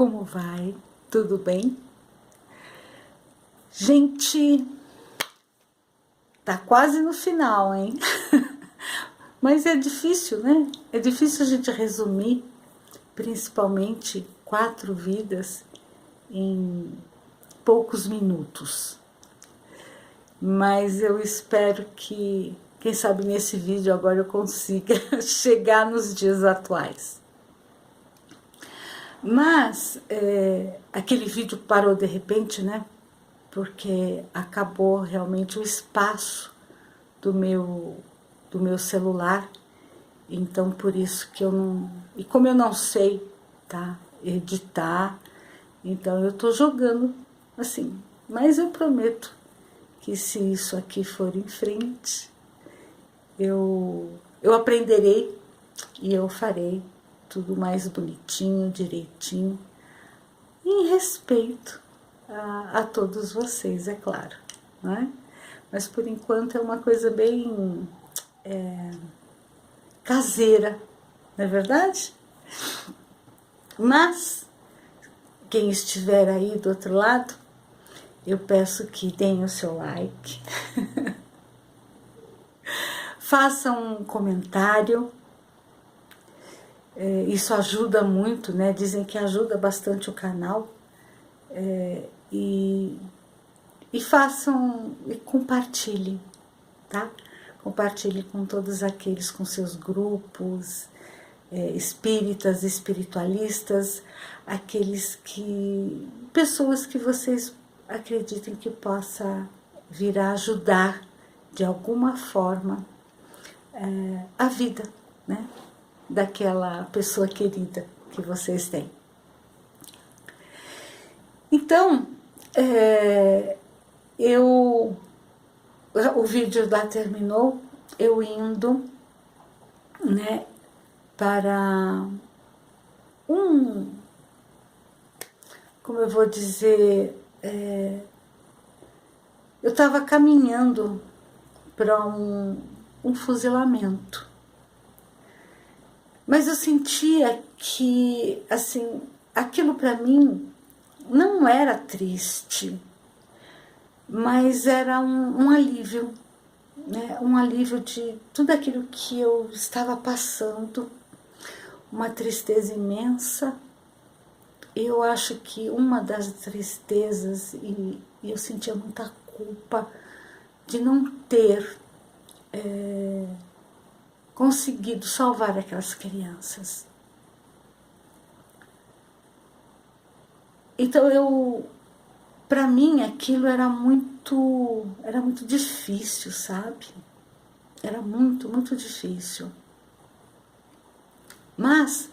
Como vai? Tudo bem? Gente, tá quase no final, hein? Mas é difícil, né? É difícil a gente resumir, principalmente 4 vidas em poucos minutos. Mas eu espero que, quem sabe nesse vídeo agora eu consiga chegar nos dias atuais. Mas aquele vídeo parou de repente, né? Porque acabou realmente o espaço do meu celular. Então por isso que eu não... E como eu não sei, tá, editar, então eu tô jogando assim. Mas eu prometo que se isso aqui for em frente, eu aprenderei e eu farei tudo mais bonitinho, direitinho, em respeito a todos vocês, é claro, né? Mas por enquanto é uma coisa bem caseira, não é verdade? Mas quem estiver aí do outro lado, eu peço que deem o seu like, façam um comentário, isso ajuda muito, né? Dizem que ajuda bastante o canal, e façam e compartilhem, tá? Compartilhe com todos aqueles, com seus grupos espíritas, espiritualistas, aqueles que... pessoas que vocês acreditem que possa vir a ajudar de alguma forma a vida, né, daquela pessoa querida que vocês têm. Então, o vídeo lá terminou, eu indo, né, para como eu vou dizer, eu estava caminhando para um fuzilamento, mas eu sentia que, assim, aquilo para mim não era triste, mas era um alívio, né? Um alívio de tudo aquilo que eu estava passando, uma tristeza imensa. Eu acho que uma das tristezas, e eu sentia muita culpa de não ter conseguido salvar aquelas crianças. Então para mim aquilo era muito difícil, sabe? Era muito, muito difícil. Mas,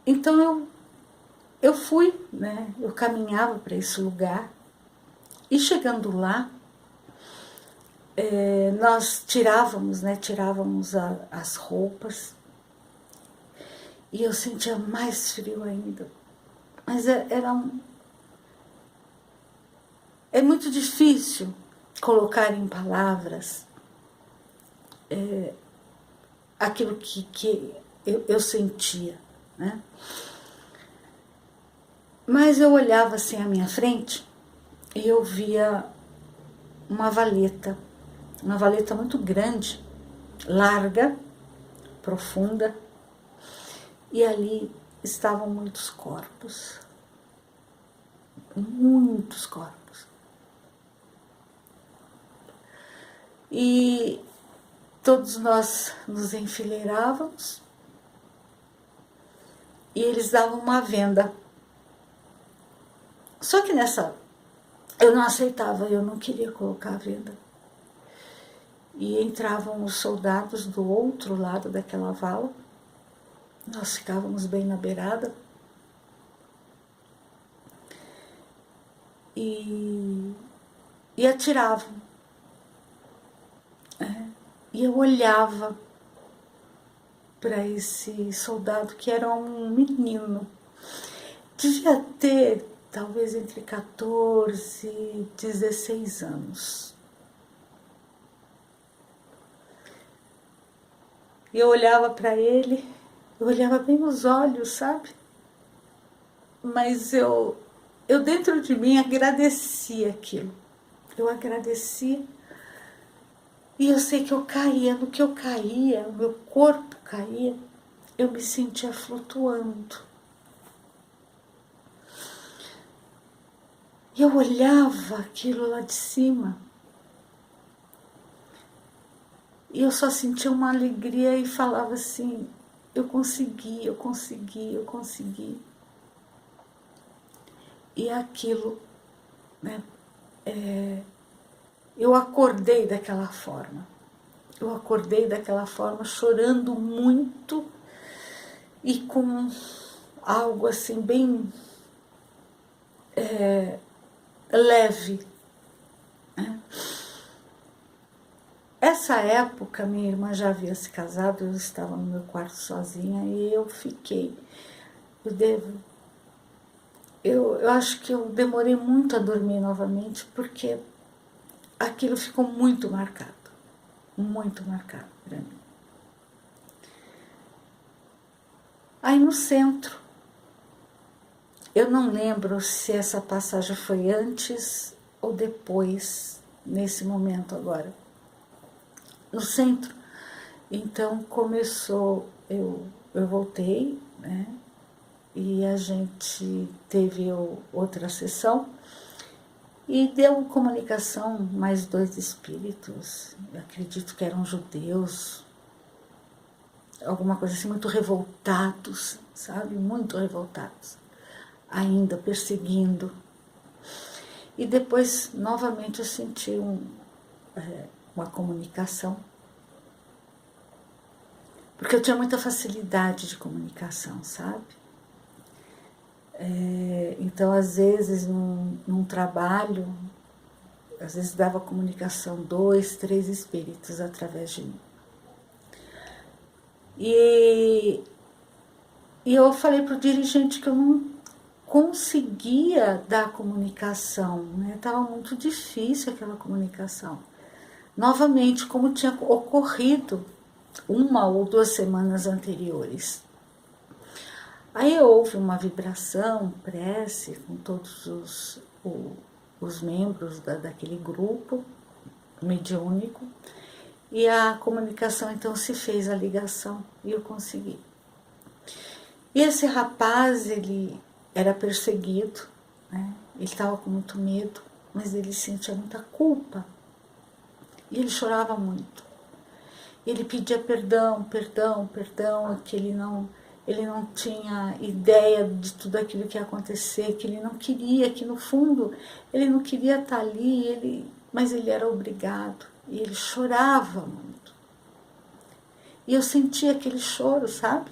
então eu fui, né? Eu caminhava para esse lugar, e chegando lá, nós tirávamos, né? Tirávamos as roupas, e eu sentia mais frio ainda. Mas é muito difícil colocar em palavras aquilo que eu sentia, né? Mas eu olhava assim à minha frente e eu via uma valeta muito grande, larga, profunda, e ali estavam muitos corpos, e todos nós nos enfileirávamos e eles davam uma venda. Só que eu não aceitava, eu não queria colocar a venda. E entravam os soldados do outro lado daquela vala, nós ficávamos bem na beirada, e atiravam. E eu olhava para esse soldado, que era um menino, devia ter talvez entre 14 e 16 anos. E eu olhava para ele Eu olhava bem nos olhos, sabe? Mas eu dentro de mim agradecia aquilo. Eu agradecia. E eu sei que eu caía, no que eu caía, o meu corpo caía, eu me sentia flutuando. E eu olhava aquilo lá de cima. E eu só sentia uma alegria e falava assim, eu consegui, eu consegui, eu consegui. E aquilo, né, eu acordei daquela forma. Eu acordei daquela forma chorando muito e com algo assim bem leve. Né? Essa época minha irmã já havia se casado, eu estava no meu quarto sozinha e eu fiquei. Eu acho que eu demorei muito a dormir novamente porque aquilo ficou muito marcado para mim. Aí no centro, eu não lembro se essa passagem foi antes ou depois, nesse momento agora. No centro, então começou, eu voltei, né? E a gente teve outra sessão e deu comunicação mais 2 espíritos, eu acredito que eram judeus, alguma coisa assim, muito revoltados, sabe? Muito revoltados, ainda perseguindo. E depois, novamente, eu senti uma comunicação, porque eu tinha muita facilidade de comunicação, sabe? Então, às vezes, num trabalho, às vezes dava comunicação 2, 3 espíritos através de mim. E eu falei para o dirigente que eu não conseguia dar comunicação, né? Estava muito difícil aquela comunicação. Novamente, como tinha ocorrido 1 ou 2 semanas anteriores. Aí houve uma vibração, prece, com todos os membros daquele grupo mediúnico, e a comunicação então se fez, a ligação, e eu consegui. E esse rapaz, ele era perseguido, né? Ele estava com muito medo, mas ele sentia muita culpa, e ele chorava muito. Ele pedia perdão, perdão, perdão, que ele não tinha ideia de tudo aquilo que ia acontecer, que ele não queria, que no fundo ele não queria estar ali, mas ele era obrigado, e ele chorava muito. E eu sentia aquele choro, sabe?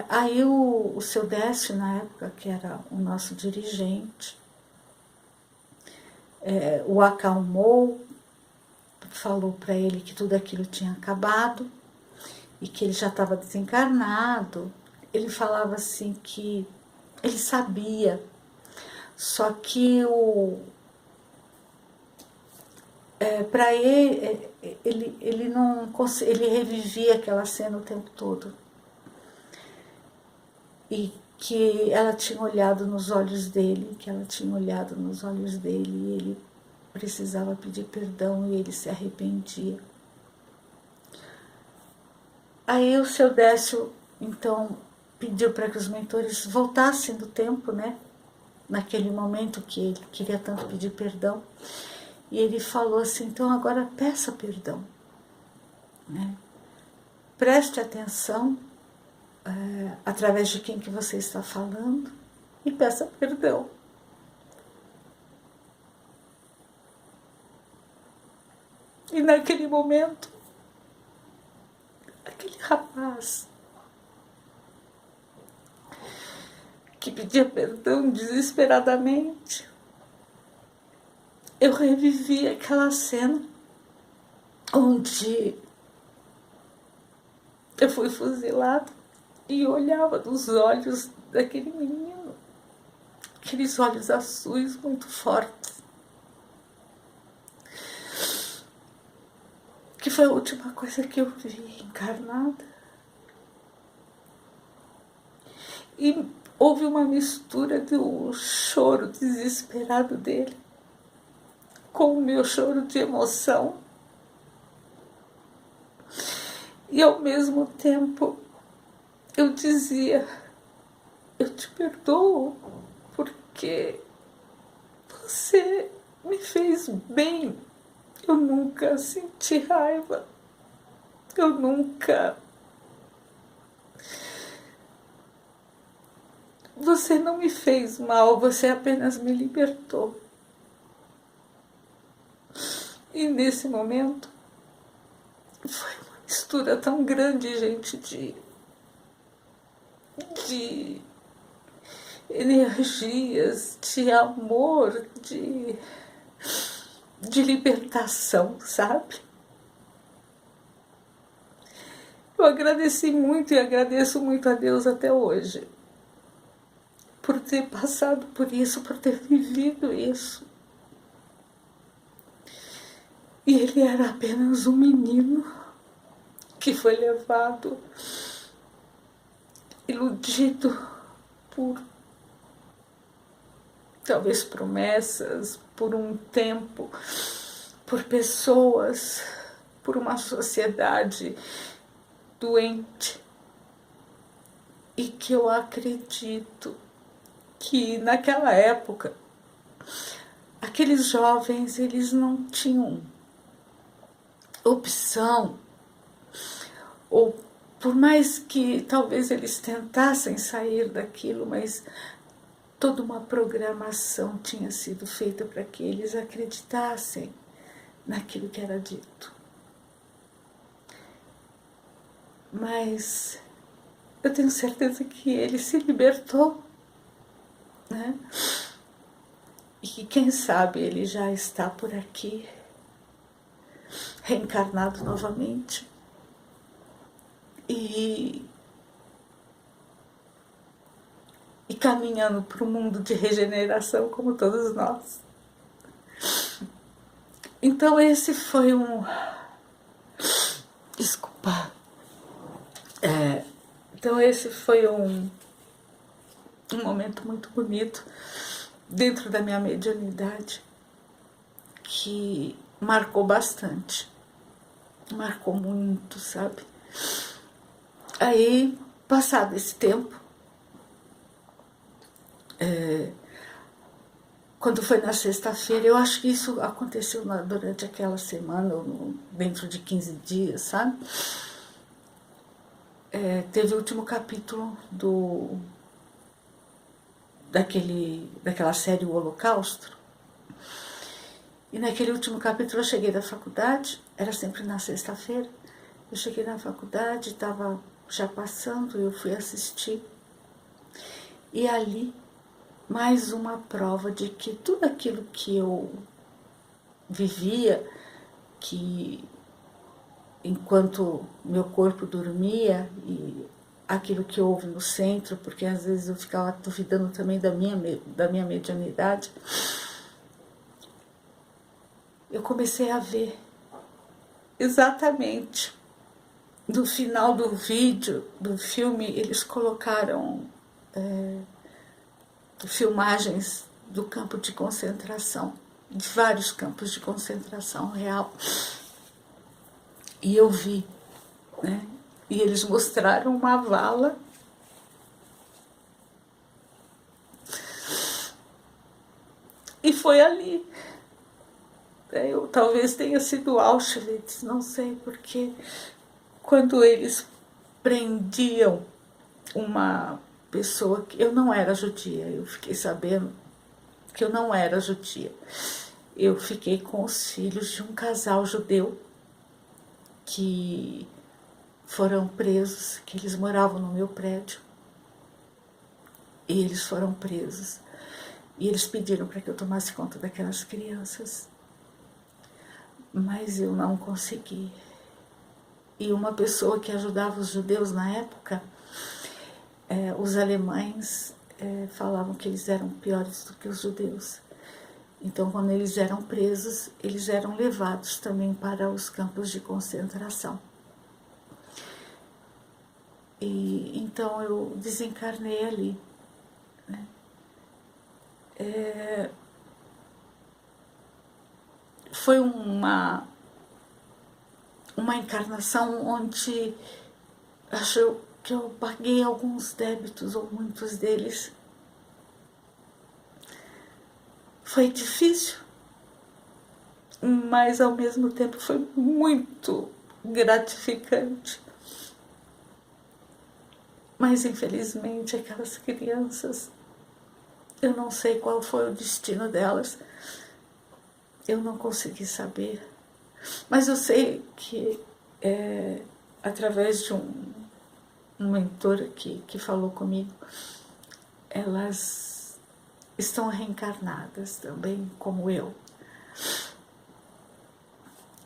Aí o seu Décio, na época, que era o nosso dirigente, o acalmou, falou para ele que tudo aquilo tinha acabado e que ele já estava desencarnado. Ele falava assim que ele sabia, só que para ele não ele revivia aquela cena o tempo todo, e que ela tinha olhado nos olhos dele, e ele precisava pedir perdão e ele se arrependia. Aí o seu Décio, então, pediu para que os mentores voltassem do tempo, né? Naquele momento que ele queria tanto pedir perdão. E ele falou assim, então agora peça perdão, né? Preste atenção através de quem que você está falando e peça perdão. E naquele momento, aquele rapaz que pedia perdão desesperadamente, eu revivi aquela cena onde eu fui fuzilada e olhava nos olhos daquele menino, aqueles olhos azuis muito fortes, porque foi a última coisa que eu vi encarnada. E houve uma mistura do choro desesperado dele com o meu choro de emoção. E ao mesmo tempo eu dizia, eu te perdoo porque você me fez bem. Eu nunca senti raiva. Eu nunca... Você não me fez mal, você apenas me libertou. E nesse momento foi uma mistura tão grande, gente, de energias, de amor, de libertação, sabe? Eu agradeci muito e agradeço muito a Deus até hoje por ter passado por isso, por ter vivido isso. E ele era apenas um menino que foi levado, iludido por talvez promessas, por um tempo, por pessoas, por uma sociedade doente. E que eu acredito que naquela época aqueles jovens, eles não tinham opção, ou por mais que talvez eles tentassem sair daquilo, mas toda uma programação tinha sido feita para que eles acreditassem naquilo que era dito. Mas eu tenho certeza que ele se libertou, né? E que quem sabe ele já está por aqui, reencarnado novamente. E caminhando para o mundo de regeneração, como todos nós. Então esse foi Desculpa. Então esse foi um momento muito bonito dentro da minha mediunidade, que marcou bastante. Marcou muito, sabe? Aí, passado esse tempo, quando foi na sexta-feira, eu acho que isso aconteceu durante aquela semana, ou dentro de 15 dias, sabe? Teve o último capítulo daquela série O Holocausto. E naquele último capítulo eu cheguei da faculdade, era sempre na sexta-feira. Eu cheguei na faculdade, estava já passando, eu fui assistir. E ali, mais uma prova de que tudo aquilo que eu vivia, que enquanto meu corpo dormia, e aquilo que houve no centro, porque às vezes eu ficava duvidando também da minha mediunidade, eu comecei a ver exatamente no final do vídeo, do filme, eles colocaram filmagens do campo de concentração, de vários campos de concentração real. E eu vi, né? E eles mostraram uma vala e foi ali. Talvez tenha sido Auschwitz, não sei, porque quando eles prendiam uma pessoa que eu não era judia, eu fiquei sabendo que eu não era judia. Eu fiquei com os filhos de um casal judeu que foram presos, que eles moravam no meu prédio. E eles foram presos. E eles pediram para que eu tomasse conta daquelas crianças. Mas eu não consegui. E uma pessoa que ajudava os judeus na época, os alemães falavam que eles eram piores do que os judeus. Então, quando eles eram presos, eles eram levados também para os campos de concentração. E então eu desencarnei ali, né? Foi uma encarnação onde acho que eu paguei alguns débitos, ou muitos deles. Foi difícil, mas ao mesmo tempo foi muito gratificante. Mas infelizmente aquelas crianças, eu não sei qual foi o destino delas, eu não consegui saber. Mas eu sei que através de um mentor que falou comigo, elas estão reencarnadas também, como eu.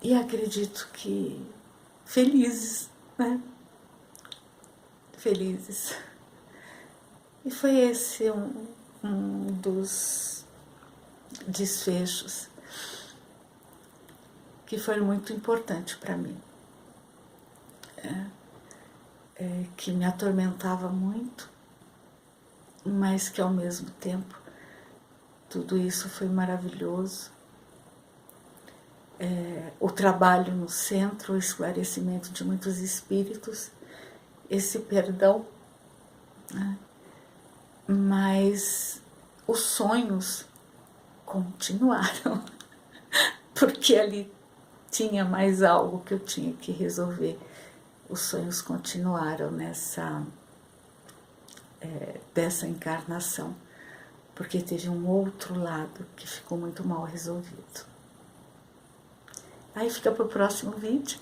E acredito que felizes, né? Felizes. E foi esse um dos desfechos que foi muito importante para mim. Que me atormentava muito, mas que ao mesmo tempo tudo isso foi maravilhoso. O trabalho no centro, o esclarecimento de muitos espíritos, esse perdão, né? Mas os sonhos continuaram, porque ali tinha mais algo que eu tinha que resolver. Os sonhos continuaram dessa encarnação, porque teve um outro lado que ficou muito mal resolvido. Aí fica para o próximo vídeo.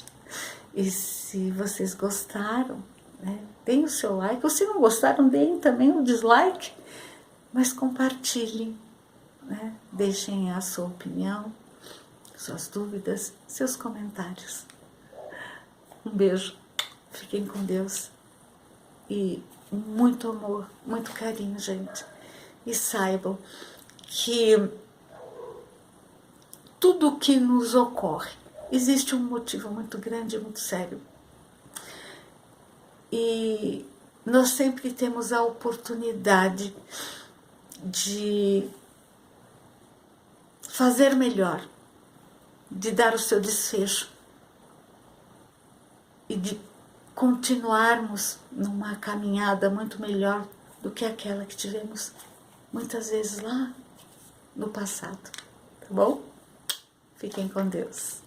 E se vocês gostaram, né, deem o seu like. Ou se não gostaram, deem também o dislike. Mas compartilhem, né? Deixem a sua opinião, suas dúvidas, seus comentários. Um beijo. Fiquem com Deus. E muito amor, muito carinho, gente. E saibam que tudo que nos ocorre, existe um motivo muito grande, muito sério. E nós sempre temos a oportunidade de fazer melhor, de dar o seu desfecho e de continuarmos numa caminhada muito melhor do que aquela que tivemos muitas vezes lá no passado. Tá bom? Fiquem com Deus.